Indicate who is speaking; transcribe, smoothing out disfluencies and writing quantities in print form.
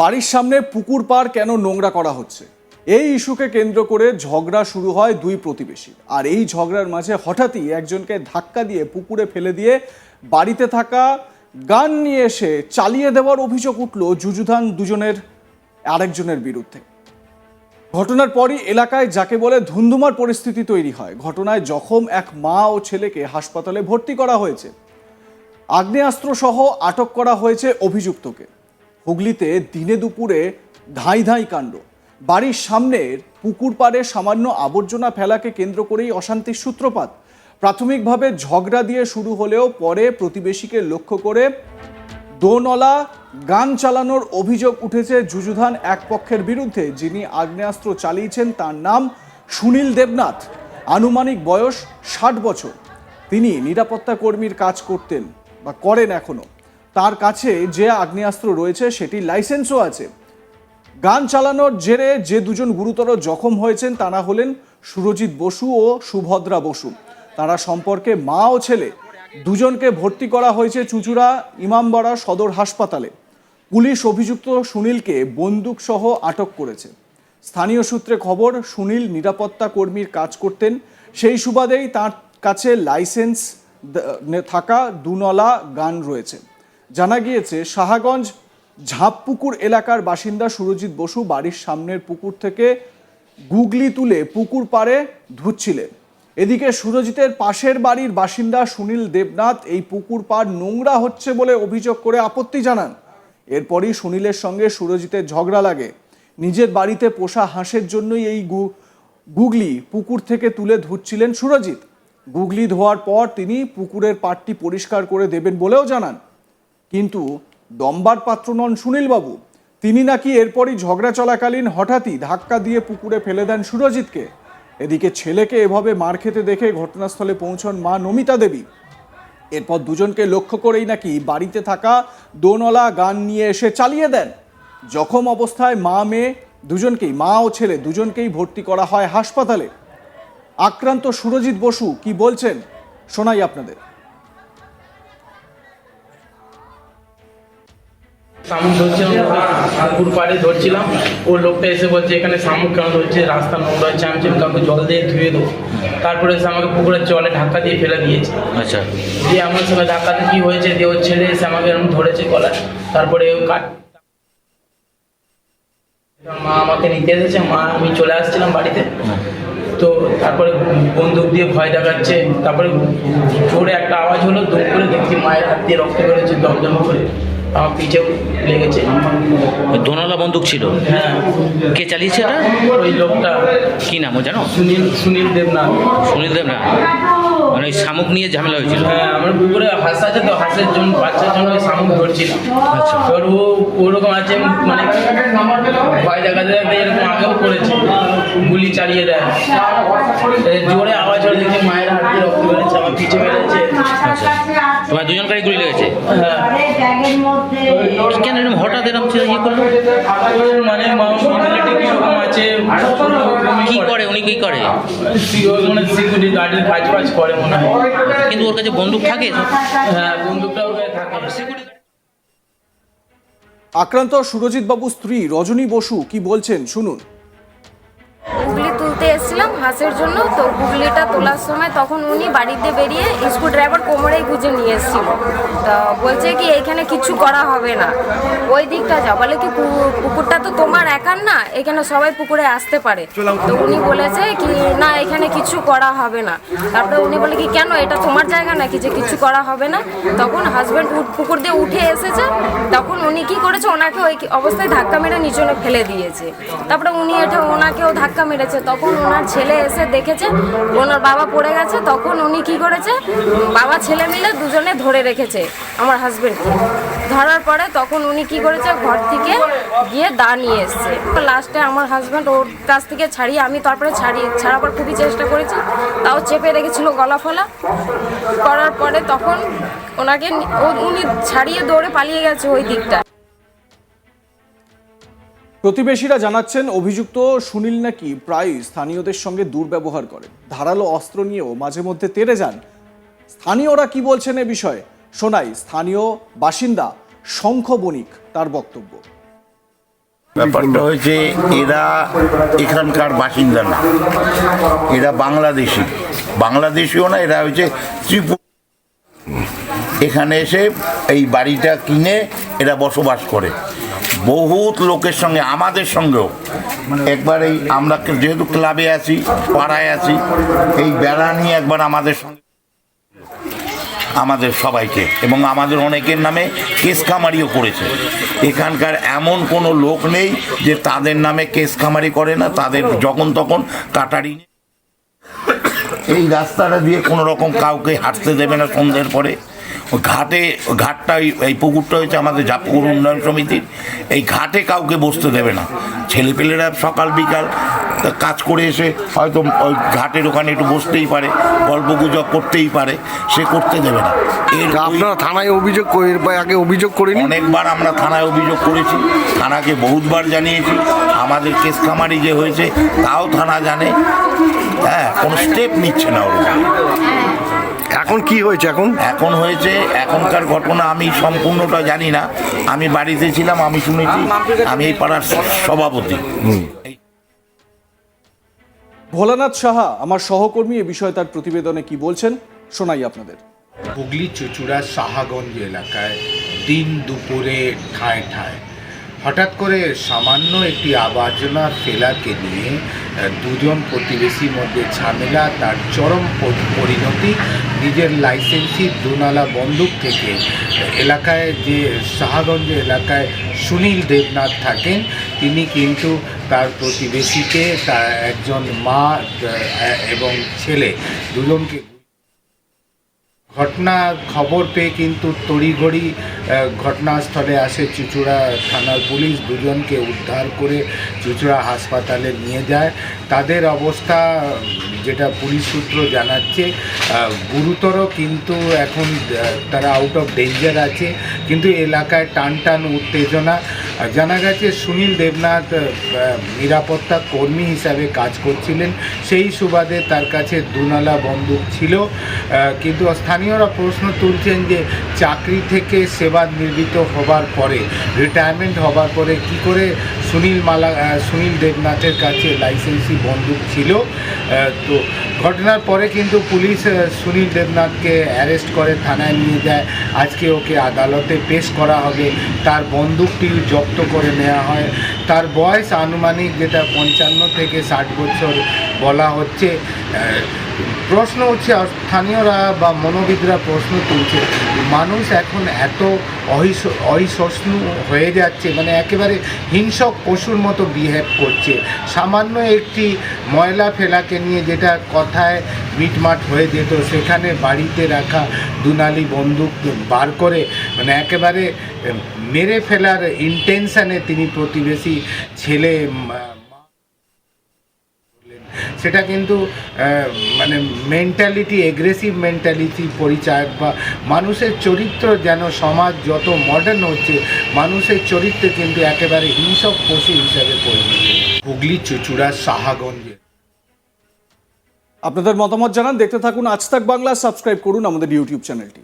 Speaker 1: বাড়ির সামনে পুকুর পাড় কেন নোংরা করা হচ্ছে, এই ইস্যুকে কেন্দ্র করে ঝগড়া শুরু হয় দুই প্রতিবেশী। আর এই ঝগড়ার মাঝে হঠাৎই একজনকে ধাক্কা দিয়ে পুকুরে ফেলে দিয়ে বাড়িতে থাকা গান নিয়ে এসে চালিয়ে দেওয়ার অভিযোগ উঠল যুযুধান দুজনের আরেকজনের বিরুদ্ধে। ঘটনার পরই এলাকায় যাকে বলে ধুন্ধুমার পরিস্থিতি তৈরি হয়। ঘটনায় জখম এক মা ও ছেলেকে হাসপাতালে ভর্তি করা হয়েছে। আগ্নেয়াস্ত্র সহ আটক করা হয়েছে অভিযুক্তকে। হুগলিতে দিনে দুপুরে ধাই ধাই কাণ্ড। বাড়ির সামনের পুকুর পাড়ে সামান্য আবর্জনা ফেলাকে কেন্দ্র করেই অশান্তির সূত্রপাত। প্রাথমিকভাবে ঝগড়া দিয়ে শুরু হলেও পরে প্রতিবেশীকে লক্ষ্য করে দোনলা গান চালানোর অভিযোগ উঠেছে যুযুধান এক পক্ষের বিরুদ্ধে। যিনি আগ্নেয়াস্ত্র চালিয়েছেন তার নাম সুনীল দেবনাথ, আনুমানিক বয়স 60 বছর। তিনি নিরাপত্তা কর্মীর কাজ করতেন বা করেন এখনো। তার কাছে যে আগ্নেয়াস্ত্র রয়েছে সেটির লাইসেন্সও আছে। গান চালানোর জেরে যে দুজন গুরুতর জখম হয়েছেন তারা হলেন সুরজিৎ বসু ও সুভদ্রা বসু। তারা সম্পর্কে মা ও ছেলে। দুজনকে ভর্তি করা হয়েছে চুঁচুড়া ইমামবাড়া সদর হাসপাতালে। পুলিশ অভিযুক্ত সুনীলকে বন্দুক সহ আটক করেছে। স্থানীয় সূত্রে খবর, সুনীল নিরাপত্তা কর্মীর কাজ করতেন। সেই সুবাদেই তার কাছে লাইসেন্স থাকা দুনলা গান রয়েছে। জানা গিয়েছে সাহাগঞ্জ ঝাঁপপুকুর এলাকার বাসিন্দা সুরজিৎ বসু বাড়ির সামনের পুকুর থেকে গুগলি তুলে পুকুর পাড়ে ধুচ্ছিলেন। এদিকে সুরজিতের পাশের বাড়ির বাসিন্দা সুনীল দেবনাথ এই পুকুর পাড় নোংরা হচ্ছে বলে অভিযোগ করে আপত্তি জানান। এরপরই সুনীলের সঙ্গে সুরজিতের ঝগড়া লাগে। নিজের বাড়িতে পোষা হাঁসের জন্যই এই গুগলি পুকুর থেকে তুলে ধুচ্ছিলেন সুরজিৎ। গুগলি ধোয়ার পর তিনি পুকুরের পাড়টি পরিষ্কার করে দেবেন বলেও জানান। কিন্তু দমবার পাত্র নন সুনীলবাবু। তিনি নাকি এরপরই ঝগড়া চলাকালীন হঠাৎই ধাক্কা দিয়ে পুকুরে ফেলে দেন সুরজিৎকে। এদিকে ছেলেকে এভাবে মার খেতে দেখে ঘটনাস্থলে পৌঁছন মা নমিতা দেবী। এরপর দুজনকে লক্ষ্য করেই নাকি বাড়িতে থাকা দোনলা গান নিয়ে এসে চালিয়ে দেন। জখম অবস্থায় মা ও ছেলে দুজনকেই ভর্তি করা হয় হাসপাতালে। আক্রান্ত সুরজিৎ বসু কি বলছেন শোনাই আপনাদের।
Speaker 2: শামুক ধরছিলাম, পুকুর পাড়ে ধরছিলাম। ওর লোকটা এসে বলছে এখানে শামুক কেন ধরছে, রাস্তা নোংরা হচ্ছে। আমি কাউকে জল দিয়ে ধুয়ে দেবো। তারপরে এসে আমাকে পুকুরের জলে ধাক্কা দিয়ে ফেলে দিয়েছে।
Speaker 3: আচ্ছা,
Speaker 2: দিয়ে আমার সঙ্গে ধাক্কাতে কি হয়েছে, দিয়ে ওর ছেলে এসে আমাকে এরকম ধরেছে গলায়। তারপরে মা আমাকে নিতে এসেছে। আমি চলে আসছিলাম বাড়িতে। তো তারপরে বন্দুক দিয়ে ভয় দেখাচ্ছে। তারপরে জোরে একটা আওয়াজ হলো, দৌড় করে দেখছি মায়ের হাত দিয়ে রক্ত বেরোচ্ছে দমদম করে। আমার পিঠেও লেগেছে।
Speaker 3: দোনলা বন্দুক ছিল?
Speaker 2: হ্যাঁ।
Speaker 3: কে চালিয়েছে এটা?
Speaker 2: ওই লোকটা
Speaker 3: কি নাম ও জানো?
Speaker 2: সুনীল দেবনাথ।
Speaker 3: সুনীল দেবনাথ। মানে ওই শামুক নিয়ে ঝামেলা হয়েছিল?
Speaker 2: হ্যাঁ, আমার পুকুরে হাঁস আছে, তো হাঁসের জন্য বাচ্চার জন্য ওই শামুক ধরছিলাম।
Speaker 3: আচ্ছা।
Speaker 2: এবার ও ওরকম আছে, মানে ভয় দেখাতে দেখাতে এরকম আগেও করেছে, গুলি চালিয়ে দেয়। জোরে আওয়াজ হলে দেখি মায়ের হাত দিয়ে রক্ত বেড়েছে, আমার পিঠে বেড়েছে।
Speaker 3: আচ্ছা, তোমার দুজনকারই গুলি লেগেছে?
Speaker 2: হ্যাঁ।
Speaker 3: কেন এরকম হঠাৎ এরকম ইয়ে করলো?
Speaker 2: মানে কিরকম আছে,
Speaker 3: কি করে উনি, কি করে?
Speaker 2: মানে সিকিউরিটি গার্ডের কাজ বাজ করে মনে হয়।
Speaker 3: কিন্তু ওর কাছে বন্দুক থাকে?
Speaker 2: হ্যাঁ, বন্দুকটা ওর কাছে থাকে।
Speaker 1: আক্রান্ত সুরজিৎ বাবুর স্ত্রী রজনী বসু কি বলছেন শুনুন।
Speaker 4: গুগলি তুলতে এসেছিলাম হাঁসের জন্য। তো গুগলিটা তোলার সময় তখন উনি বাড়িতে বেরিয়ে স্ক্রু ড্রাইভার কোমরেই গুঁজে নিয়ে এসেছিল। তো বলছে কি এইখানে কিছু করা হবে না, ওই দিকটা যাও। বলে কি পুকুরটা তো তোমার একার না, এখানে সবাই পুকুরে আসতে পারে। তো উনি বলেছে কি না এখানে কিছু করা হবে না। তারপরে উনি বলে কি কেন, এটা তোমার জায়গা নাকি যে কিছু করা হবে না? তখন হাজব্যান্ড পুকুর দিয়ে উঠে এসেছে। তখন উনি কি করেছে, ওনাকে ওই অবস্থায় ধাক্কা মেরে নিচনে ফেলে দিয়েছে। তারপরে উনি ওনাকেও ধাক্কা মেরেছে। তখন ওনার ছেলে এসে দেখেছে ওনার বাবা পড়ে গেছে। তখন উনি কি করেছে, বাবা ছেলে মিলে দুজনে ধরে রেখেছে আমার হাজবেন্ডকে। ধরার পরে তখন উনি কি করেছে, ঘর থেকে গিয়ে দা নিয়ে এসছে। লাস্টে আমার হাজব্যান্ড ওর কাছ থেকে ছাড়িয়ে, আমি তারপরে ছাড়াবার খুবই চেষ্টা করেছি, তাও চেপে রেখেছিল গলা ফলা। করার পরে তখন ওনাকে উনি ছাড়িয়ে দৌড়ে পালিয়ে গেছে ওই দিকটা।
Speaker 1: প্রতিবেশীরা জানাচ্ছেন অভিযুক্ত সুনীল নাকি প্রায় স্থানীয়দের সঙ্গে দুর্ব্যবহার করেন। ধারালো অস্ত্র নিয়েও মাঝে মধ্যে তেড়ে যান। স্থানীয়রা কি বলছেন এ বিষয়ে শোনাই স্থানীয় বাসিন্দা শঙ্খ বণিক তার বক্তব্য।
Speaker 5: ব্যাপারটা হয়েছে, এরা এখানকার বাসিন্দা না, এরা বাংলাদেশিও না, এরা হচ্ছে ত্রিপুরা। এখানে এসে এই বাড়িটা কিনে এরা বসবাস করে। বহুত লোকের সঙ্গে, আমাদের সঙ্গেও একবার এই আমরা যেহেতু ক্লাবে আছি, পাড়ায় আছি, এই বেড়া নিয়ে একবার আমাদের সঙ্গে, আমাদের সবাইকে এবং আমাদের অনেকের নামে কেস খামারিও করেছে। এখানকার এমন কোনো লোক নেই যে তাদের নামে কেস খামারি করে না, তাদের যখন তখন কাটারি। এই রাস্তাটা দিয়ে কোনো রকম কাউকে হাঁটতে দেবে না সন্ধ্যের পরে। ওই ঘাটটা এই পুকুরটা হয়েছে আমাদের ঝাপুকুর উন্নয়ন সমিতির, এই ঘাটে কাউকে বসতে দেবে না। ছেলেপেলেরা সকাল বিকাল কাজ করে এসে হয়তো ওই ঘাটের ওখানে একটু বসতেই পারে, গল্প গুজব করতেই পারে, সে করতে দেবে না।
Speaker 6: আপনারা থানায় অভিযোগ আগে অভিযোগ করেন?
Speaker 5: অনেকবার আমরা থানায় অভিযোগ করেছি, থানাকে বহুতবার জানিয়েছি। আমাদের কেস খামারি যে হয়েছে তাও থানা জানে, হ্যাঁ, কোনো স্টেপ নিচ্ছে না ওরা।
Speaker 6: এখন কি হয়েছে?
Speaker 5: এখন হয়েছে, এখনকার ঘটনা আমি সম্পূর্ণটা জানি না, আমি বাড়িতে ছিলাম, আমি শুনেছি, আমি এই পাড়ার সভাপতি।
Speaker 1: ভোলানাথ সাহা আমার সহকর্মী, এ বিষয়ে তার প্রতিবেদনে কি বলছেন শোনাই আপনাদের।
Speaker 7: হুগলি চুঁচুড়ার সাহাগঞ্জ এলাকায় দিন দুপুরে ঠায় ঠায় হঠাৎ করে সামান্য একটি আবর্জনা ফেলাকে নিয়ে দুজন প্রতিবেশীর মধ্যে ঝামেলা, তার চরম পরিণতি নিজের লাইসেন্সি দুনালা বন্দুক থেকে এলাকায়, যে সাহাগঞ্জ এলাকায় সুনীল দেবনাথ থাকেন, তিনি কিন্তু তার প্রতিবেশীকে, তার একজন মা এবং ছেলে দুজনকে ঘটনার খবর পেয়ে কিন্তু তড়িঘড়ি ঘটনাস্থলে আসে চুঁচুড়া থানার পুলিশ, দুজনকে উদ্ধার করে চুঁচুড়া হাসপাতালে নিয়ে যায়। তাদের অবস্থা, যেটা পুলিশ সূত্র জানাচ্ছে, গুরুতর, কিন্তু এখন তারা আউট অফ ডেঞ্জার আছে। কিন্তু এলাকায় টান উত্তেজনা। জানা গেছে সুনীল দেবনাথ নিরাপত্তা কর্মী হিসাবে কাজ করছিলেন, সেই সুবাদে তার কাছে দুনালা বন্দুক ছিল। কিন্তু স্থানীয়রা প্রশ্ন তুলছেন যে চাকরি থেকে সেবানিবৃত্ত হবার পরে, রিটায়ারমেন্ট হবার পরে কী করে সুনীল দেবনাথের কাছে লাইসেন্সি বন্দুক ছিল। তো ঘটনার পরে কিন্তু পুলিশ সুনীল দেবনাথকে অ্যারেস্ট করে থানায় নিয়ে যায়। আজকে ওকে আদালতে পেশ করা হবে। তার বন্দুকটি জব্দ করে নেওয়া হয়। তার বয়স আনুমানিক যেটা 55 থেকে 60 বছর বলা হচ্ছে। প্রশ্ন হচ্ছে, স্থানীয়রা বা মনোবিদরা প্রশ্ন তুলছে, মানুষ এখন এত অসহিষ্ণু হয়ে যাচ্ছে, মানে একেবারে হিংস্র পশুর মতো বিহেভ করছে। সামান্য একটি ময়লা ফেলাকে নিয়ে যেটা কথায় মিটমাট হয়ে যেত, সেখানে বাড়িতে রাখা দুনালি বন্দুক বার করে মানে একেবারে মেরে ফেলার ইন্টেনশনে তিনি প্রতিবেশী ছেলে, সেটা কিন্তু মানে মেন্টালিটি, এগ্রেসিভ মেন্টালিটি পরিচয়, বা মানুষের চরিত্র যেন সমাজ যত মডার্ন হচ্ছে, মানুষের চরিত্র কিন্তু একেবারে হিংস্র পশু হিসাবে পরিণত। হুগলি চুঁচুড়ার সাহাগঞ্জে।
Speaker 1: আপনাদের মতামত জানান, দেখতে থাকুন আজ তাক বাংলা, সাবস্ক্রাইব করুন আমাদের ইউটিউব চ্যানেলটি।